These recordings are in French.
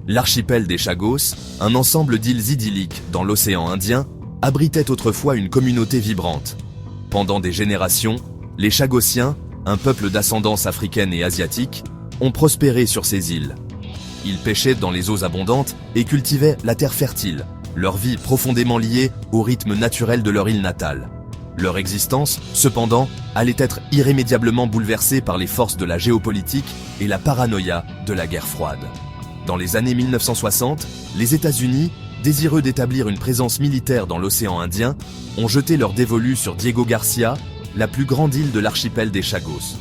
L'archipel des Chagos, un ensemble d'îles idylliques dans l'océan Indien, abritait autrefois une communauté vibrante. Pendant des générations, les Chagossiens, un peuple d'ascendance africaine et asiatique, ont prospéré sur ces îles. Ils pêchaient dans les eaux abondantes et cultivaient la terre fertile, leur vie profondément liée au rythme naturel de leur île natale. Leur existence, cependant, allait être irrémédiablement bouleversée par les forces de la géopolitique et la paranoïa de la guerre froide. Dans les années 1960, les États-Unis, désireux d'établir une présence militaire dans l'océan Indien, ont jeté leur dévolu sur Diego Garcia, la plus grande île de l'archipel des Chagos.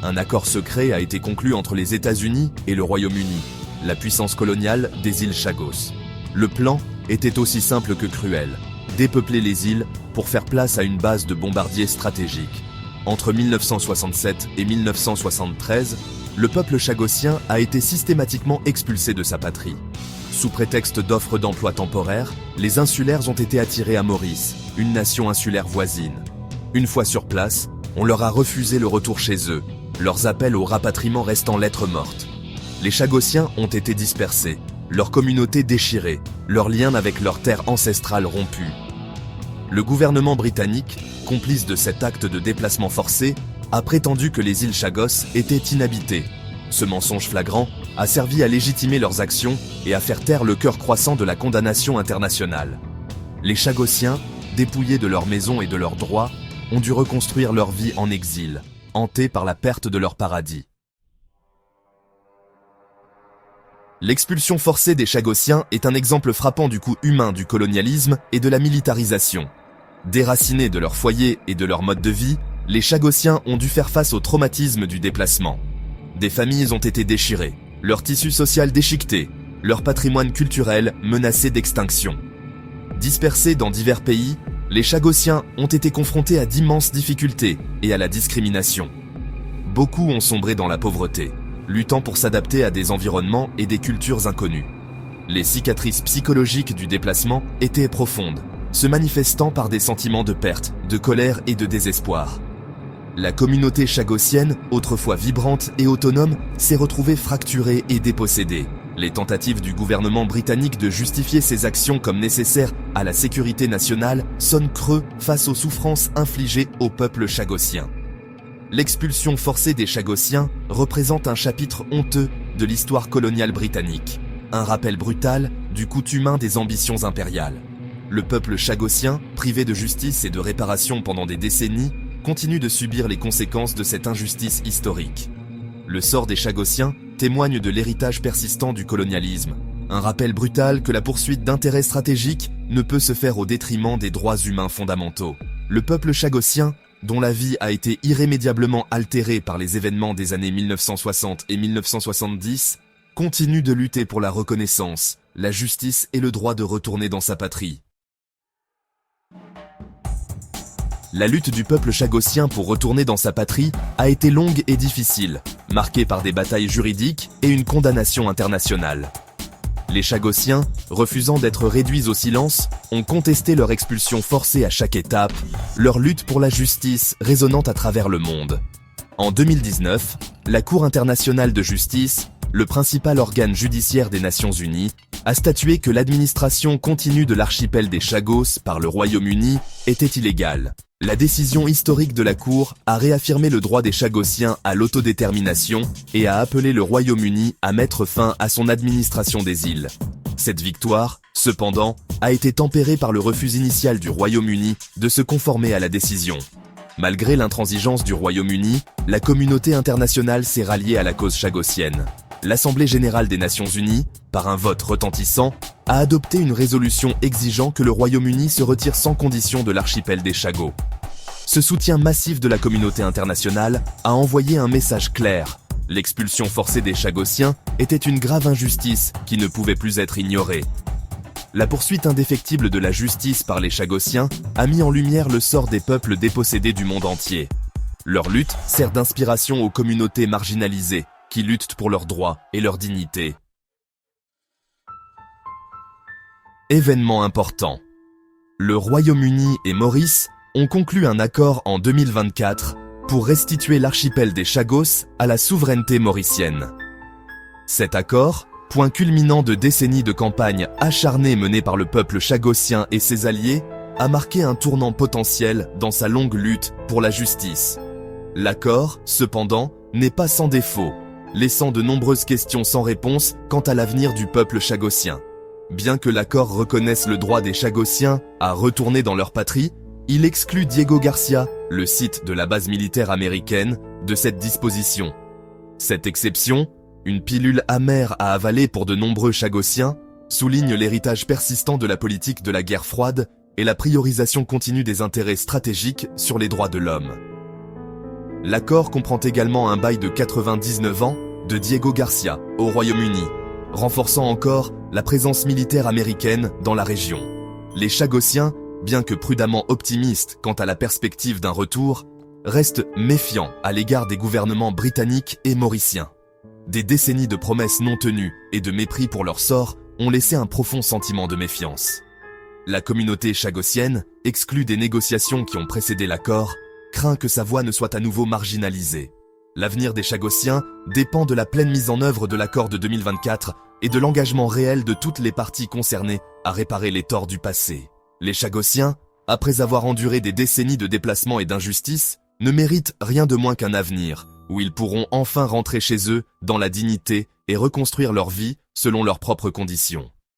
Un accord secret a été conclu entre les États-Unis et le Royaume-Uni, la puissance coloniale des îles Chagos. Le plan était aussi simple que cruel: dépeupler les îles pour faire place à une base de bombardiers stratégiques. Entre 1967 et 1973, le peuple chagossien a été systématiquement expulsé de sa patrie. Sous prétexte d'offres d'emploi temporaires, les insulaires ont été attirés à Maurice, une nation insulaire voisine. Une fois sur place, on leur a refusé le retour chez eux, leurs appels au rapatriement restant lettre morte. Les Chagossiens ont été dispersés, leur communauté déchirée, leurs liens avec leur terre ancestrale rompus. Le gouvernement britannique, complice de cet acte de déplacement forcé, a prétendu que les îles Chagos étaient inhabitées. Ce mensonge flagrant a servi à légitimer leurs actions et à faire taire le cœur croissant de la condamnation internationale. Les Chagossiens, dépouillés de leurs maisons et de leurs droits, ont dû reconstruire leur vie en exil, hantés par la perte de leur paradis. L'expulsion forcée des Chagossiens est un exemple frappant du coût humain du colonialisme et de la militarisation. Déracinés de leur foyer et de leur mode de vie, les Chagossiens ont dû faire face au traumatisme du déplacement. Des familles ont été déchirées, leur tissu social déchiqueté, leur patrimoine culturel menacé d'extinction. Dispersés dans divers pays, les Chagossiens ont été confrontés à d'immenses difficultés et à la discrimination. Beaucoup ont sombré dans la pauvreté, luttant pour s'adapter à des environnements et des cultures inconnues. Les cicatrices psychologiques du déplacement étaient profondes, se manifestant par des sentiments de perte, de colère et de désespoir. La communauté chagossienne, autrefois vibrante et autonome, s'est retrouvée fracturée et dépossédée. Les tentatives du gouvernement britannique de justifier ces actions comme nécessaires à la sécurité nationale sonnent creux face aux souffrances infligées au peuple chagossien. L'expulsion forcée des Chagossiens représente un chapitre honteux de l'histoire coloniale britannique, un rappel brutal du coût humain des ambitions impériales. Le peuple chagossien, privé de justice et de réparation pendant des décennies, continue de subir les conséquences de cette injustice historique. Le sort des Chagossiens témoigne de l'héritage persistant du colonialisme, un rappel brutal que la poursuite d'intérêts stratégiques ne peut se faire au détriment des droits humains fondamentaux. Le peuple chagossien, dont la vie a été irrémédiablement altérée par les événements des années 1960 et 1970, continue de lutter pour la reconnaissance, la justice et le droit de retourner dans sa patrie. La lutte du peuple chagossien pour retourner dans sa patrie a été longue et difficile, marquée par des batailles juridiques et une condamnation internationale. Les Chagossiens, refusant d'être réduits au silence, ont contesté leur expulsion forcée à chaque étape, leur lutte pour la justice résonnant à travers le monde. En 2019, la Cour internationale de justice, le principal organe judiciaire des Nations Unies, a statué que l'administration continue de l'archipel des Chagos par le Royaume-Uni était illégale. La décision historique de la Cour a réaffirmé le droit des Chagossiens à l'autodétermination et a appelé le Royaume-Uni à mettre fin à son administration des îles. Cette victoire, cependant, a été tempérée par le refus initial du Royaume-Uni de se conformer à la décision. Malgré l'intransigeance du Royaume-Uni, la communauté internationale s'est ralliée à la cause chagossienne. L'Assemblée générale des Nations Unies, par un vote retentissant, a adopté une résolution exigeant que le Royaume-Uni se retire sans condition de l'archipel des Chagos. Ce soutien massif de la communauté internationale a envoyé un message clair. L'expulsion forcée des Chagossiens était une grave injustice qui ne pouvait plus être ignorée. La poursuite indéfectible de la justice par les Chagossiens a mis en lumière le sort des peuples dépossédés du monde entier. Leur lutte sert d'inspiration aux communautés marginalisées, qui luttent pour leurs droits et leur dignité. Événement important. Le Royaume-Uni et Maurice ont conclu un accord en 2024 pour restituer l'archipel des Chagos à la souveraineté mauricienne. Cet accord, point culminant de décennies de campagnes acharnées menées par le peuple chagossien et ses alliés, a marqué un tournant potentiel dans sa longue lutte pour la justice. L'accord, cependant, n'est pas sans défaut, laissant de nombreuses questions sans réponse quant à l'avenir du peuple chagossien. Bien que l'accord reconnaisse le droit des Chagossiens à retourner dans leur patrie, il exclut Diego Garcia, le site de la base militaire américaine, de cette disposition. Cette exception, une pilule amère à avaler pour de nombreux Chagossiens, souligne l'héritage persistant de la politique de la guerre froide et la priorisation continue des intérêts stratégiques sur les droits de l'homme. L'accord comprend également un bail de 99 ans de Diego Garcia au Royaume-Uni, renforçant encore la présence militaire américaine dans la région. Les Chagossiens, bien que prudemment optimistes quant à la perspective d'un retour, restent méfiants à l'égard des gouvernements britanniques et mauriciens. Des décennies de promesses non tenues et de mépris pour leur sort ont laissé un profond sentiment de méfiance. La communauté chagossienne, exclue des négociations qui ont précédé l'accord, craint que sa voix ne soit à nouveau marginalisée. L'avenir des Chagossiens dépend de la pleine mise en œuvre de l'accord de 2024 et de l'engagement réel de toutes les parties concernées à réparer les torts du passé. Les Chagossiens, après avoir enduré des décennies de déplacements et d'injustices, ne méritent rien de moins qu'un avenir où ils pourront enfin rentrer chez eux dans la dignité et reconstruire leur vie selon leurs propres conditions.